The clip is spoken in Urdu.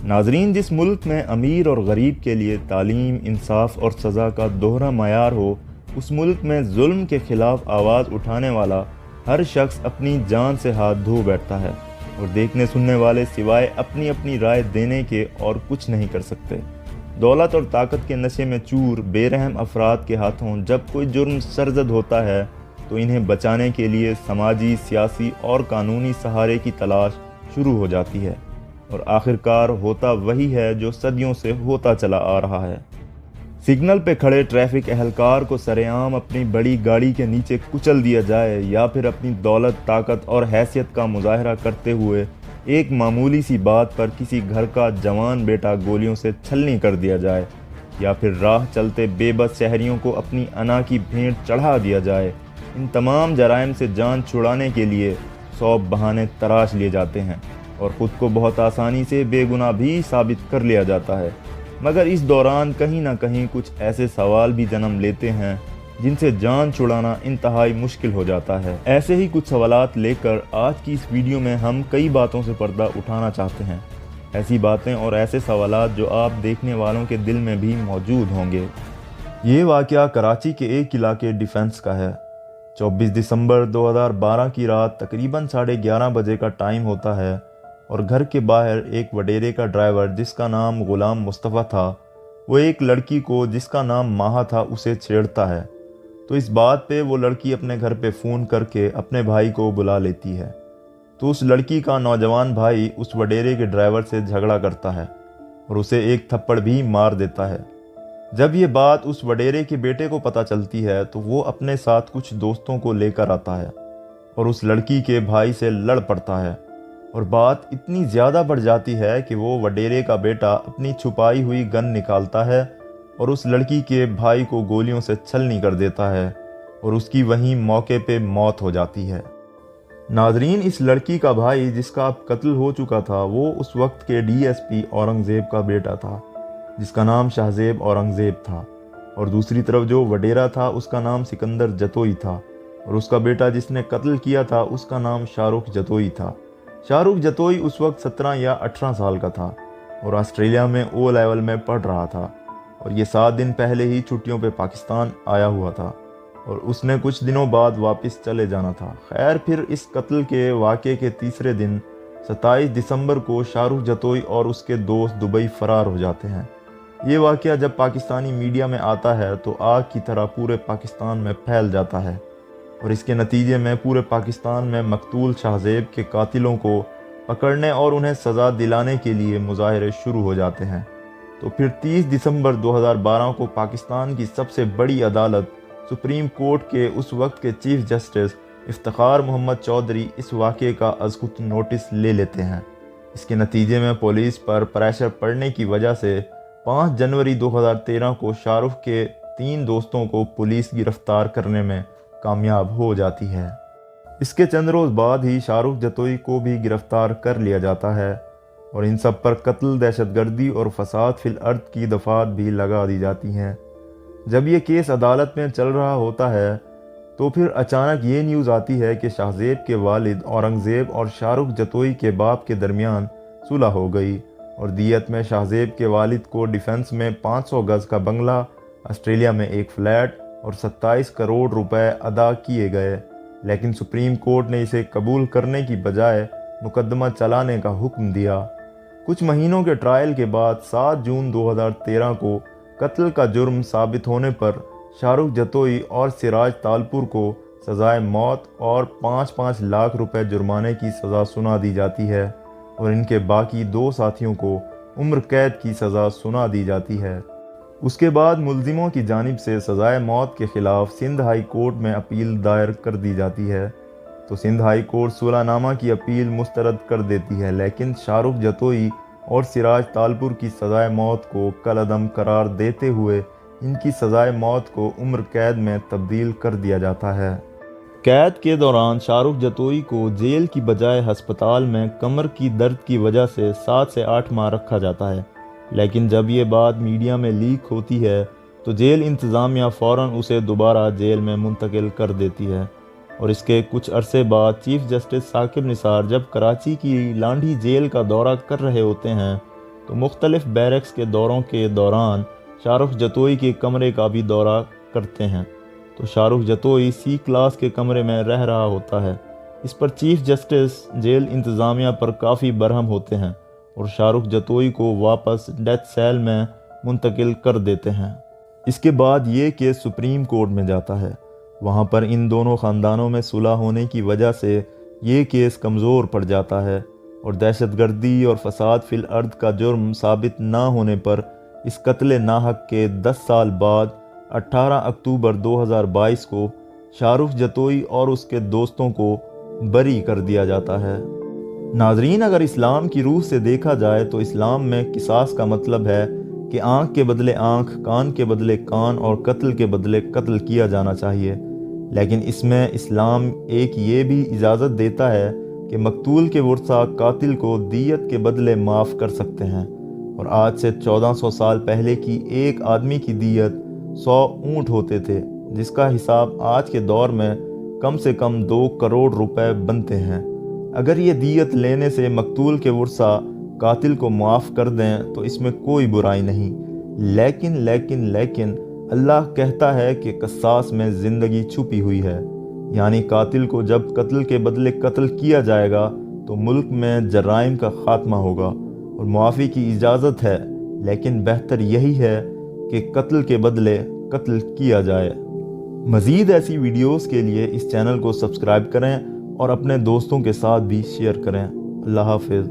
ناظرین، جس ملک میں امیر اور غریب کے لیے تعلیم، انصاف اور سزا کا دوہرا معیار ہو، اس ملک میں ظلم کے خلاف آواز اٹھانے والا ہر شخص اپنی جان سے ہاتھ دھو بیٹھتا ہے، اور دیکھنے سننے والے سوائے اپنی اپنی رائے دینے کے اور کچھ نہیں کر سکتے۔ دولت اور طاقت کے نشے میں چور بے رحم افراد کے ہاتھوں جب کوئی جرم سرزد ہوتا ہے تو انہیں بچانے کے لیے سماجی، سیاسی اور قانونی سہارے کی تلاش شروع ہو جاتی ہے، اور آخرکار ہوتا وہی ہے جو صدیوں سے ہوتا چلا آ رہا ہے۔ سگنل پہ کھڑے ٹریفک اہلکار کو سرے عام اپنی بڑی گاڑی کے نیچے کچل دیا جائے، یا پھر اپنی دولت، طاقت اور حیثیت کا مظاہرہ کرتے ہوئے ایک معمولی سی بات پر کسی گھر کا جوان بیٹا گولیوں سے چھلنی کر دیا جائے، یا پھر راہ چلتے بے بس شہریوں کو اپنی انا کی بھیٹ چڑھا دیا جائے، ان تمام جرائم سے جان چھڑانے کے لیے 100 بہانے تراش لیے جاتے ہیں اور خود کو بہت آسانی سے بے گناہ بھی ثابت کر لیا جاتا ہے۔ مگر اس دوران کہیں نہ کہیں کچھ ایسے سوال بھی جنم لیتے ہیں جن سے جان چھڑانا انتہائی مشکل ہو جاتا ہے۔ ایسے ہی کچھ سوالات لے کر آج کی اس ویڈیو میں ہم کئی باتوں سے پردہ اٹھانا چاہتے ہیں، ایسی باتیں اور ایسے سوالات جو آپ دیکھنے والوں کے دل میں بھی موجود ہوں گے۔ یہ واقعہ کراچی کے ایک علاقے ڈیفنس کا ہے۔ 24 دسمبر 2012 کی رات تقریباً 11:30 بجے کا ٹائم ہوتا ہے، اور گھر کے باہر ایک وڈیرے کا ڈرائیور جس کا نام غلام مصطفیٰ تھا، وہ ایک لڑکی کو جس کا نام ماہا تھا اسے چھیڑتا ہے۔ تو اس بات پہ وہ لڑکی اپنے گھر پہ فون کر کے اپنے بھائی کو بلا لیتی ہے۔ تو اس لڑکی کا نوجوان بھائی اس وڈیرے کے ڈرائیور سے جھگڑا کرتا ہے اور اسے ایک تھپڑ بھی مار دیتا ہے۔ جب یہ بات اس وڈیرے کے بیٹے کو پتہ چلتی ہے تو وہ اپنے ساتھ کچھ دوستوں کو لے کر آتا ہے اور اس لڑکی کے بھائی سے لڑ پڑتا ہے، اور بات اتنی زیادہ بڑھ جاتی ہے کہ وہ وڈیرے کا بیٹا اپنی چھپائی ہوئی گن نکالتا ہے اور اس لڑکی کے بھائی کو گولیوں سے چھلنی کر دیتا ہے، اور اس کی وہیں موقع پہ موت ہو جاتی ہے۔ ناظرین، اس لڑکی کا بھائی جس کا اب قتل ہو چکا تھا، وہ اس وقت کے ڈی ایس پی اورنگزیب کا بیٹا تھا جس کا نام شہزیب اورنگزیب تھا، اور دوسری طرف جو وڈیرا تھا اس کا نام سکندر جتوئی تھا، اور اس کا بیٹا جس نے قتل کیا تھا اس کا نام شاہ رخ جتوئی تھا۔ شاہ رخ جتوئی اس وقت 17 یا 18 سال کا تھا اور آسٹریلیا میں او لیول میں پڑھ رہا تھا، اور یہ 7 دن پہلے ہی چھٹیوں پہ پاکستان آیا ہوا تھا، اور اس نے کچھ دنوں بعد واپس چلے جانا تھا۔ خیر، پھر اس قتل کے واقعے کے تیسرے دن 27 دسمبر کو شاہ رخ جتوئی اور اس کے دوست دبئی فرار ہو جاتے ہیں۔ یہ واقعہ جب پاکستانی میڈیا میں آتا ہے تو آگ کی طرح پورے پاکستان میں پھیل جاتا ہے، اور اس کے نتیجے میں پورے پاکستان میں مقتول شہزیب کے قاتلوں کو پکڑنے اور انہیں سزا دلانے کے لیے مظاہرے شروع ہو جاتے ہیں۔ تو پھر 30 دسمبر 2012 کو پاکستان کی سب سے بڑی عدالت سپریم کورٹ کے اس وقت کے چیف جسٹس افتخار محمد چودھری اس واقعے کا از خود نوٹس لے لیتے ہیں۔ اس کے نتیجے میں پولیس پر پریشر پڑنے کی وجہ سے 5 جنوری 2013 کو شاہ رخ کے 3 دوستوں کو پولیس گرفتار کرنے میں کامیاب ہو جاتی ہے۔ اس کے چند روز بعد ہی شاہ رخ جتوئی کو بھی گرفتار کر لیا جاتا ہے، اور ان سب پر قتل، دہشت گردی اور فساد فی الارض کی دفعات بھی لگا دی جاتی ہیں۔ جب یہ کیس عدالت میں چل رہا ہوتا ہے تو پھر اچانک یہ نیوز آتی ہے کہ شہزیب کے والد اورنگزیب اور شاہ رخ جتوئی کے باپ کے درمیان صلح ہو گئی، اور دیت میں شہزیب کے والد کو ڈیفنس میں 500 گز کا بنگلہ، آسٹریلیا میں ایک فلیٹ اور 27 کروڑ روپے ادا کیے گئے، لیکن سپریم کورٹ نے اسے قبول کرنے کی بجائے مقدمہ چلانے کا حکم دیا۔ کچھ مہینوں کے ٹرائل کے بعد 7 جون 2013 کو قتل کا جرم ثابت ہونے پر شاہ رخ جتوئی اور سراج تالپور کو سزائے موت اور 5-5 لاکھ روپے جرمانے کی سزا سنا دی جاتی ہے، اور ان کے باقی 2 ساتھیوں کو عمر قید کی سزا سنا دی جاتی ہے۔ اس کے بعد ملزموں کی جانب سے سزائے موت کے خلاف سندھ ہائی کورٹ میں اپیل دائر کر دی جاتی ہے، تو سندھ ہائی کورٹ صلح نامہ کی اپیل مسترد کر دیتی ہے، لیکن شاہ رخ جتوئی اور سراج تالپور کی سزائے موت کو کالعدم قرار دیتے ہوئے ان کی سزائے موت کو عمر قید میں تبدیل کر دیا جاتا ہے۔ قید کے دوران شاہ رخ جتوئی کو جیل کی بجائے ہسپتال میں کمر کی درد کی وجہ سے 7 سے 8 ماہ رکھا جاتا ہے، لیکن جب یہ بات میڈیا میں لیک ہوتی ہے تو جیل انتظامیہ فوراً اسے دوبارہ جیل میں منتقل کر دیتی ہے، اور اس کے کچھ عرصے بعد چیف جسٹس ثاقب نثار جب کراچی کی لانڈھی جیل کا دورہ کر رہے ہوتے ہیں تو مختلف بیرکس کے دوروں کے دوران شاہ رخ جتوئی کے کمرے کا بھی دورہ کرتے ہیں تو شاہ رخ جتوئی سی کلاس کے کمرے میں رہ رہا ہوتا ہے۔ اس پر چیف جسٹس جیل انتظامیہ پر کافی برہم ہوتے ہیں اور شاہ رخ جتوئی کو واپس ڈیتھ سیل میں منتقل کر دیتے ہیں۔ اس کے بعد یہ کیس سپریم کورٹ میں جاتا ہے۔ وہاں پر ان دونوں خاندانوں میں صلح ہونے کی وجہ سے یہ کیس کمزور پڑ جاتا ہے اور دہشت گردی اور فساد فی الارض کا جرم ثابت نہ ہونے پر اس قتل ناحق کے 10 سال بعد 18 اکتوبر 2022 کو شاہ رخ جتوئی اور اس کے دوستوں کو بری کر دیا جاتا ہے۔ ناظرین، اگر اسلام کی روح سے دیکھا جائے تو اسلام میں قصاص کا مطلب ہے کہ آنکھ کے بدلے آنکھ، کان کے بدلے کان اور قتل کے بدلے قتل کیا جانا چاہیے، لیکن اس میں اسلام ایک یہ بھی اجازت دیتا ہے کہ مقتول کے ورثاء قاتل کو دیت کے بدلے معاف کر سکتے ہیں، اور آج سے 1400 سال پہلے کی ایک آدمی کی دیت 100 اونٹ ہوتے تھے، جس کا حساب آج کے دور میں کم سے کم 2 کروڑ روپے بنتے ہیں۔ اگر یہ دیت لینے سے مقتول کے ورثاء قاتل کو معاف کر دیں تو اس میں کوئی برائی نہیں، لیکن اللہ کہتا ہے کہ قصاص میں زندگی چھپی ہوئی ہے، یعنی قاتل کو جب قتل کے بدلے قتل کیا جائے گا تو ملک میں جرائم کا خاتمہ ہوگا اور معافی کی اجازت ہے، لیکن بہتر یہی ہے کہ قتل کے بدلے قتل کیا جائے۔ مزید ایسی ویڈیوز کے لیے اس چینل کو سبسکرائب کریں اور اپنے دوستوں کے ساتھ بھی شیئر کریں۔ اللہ حافظ۔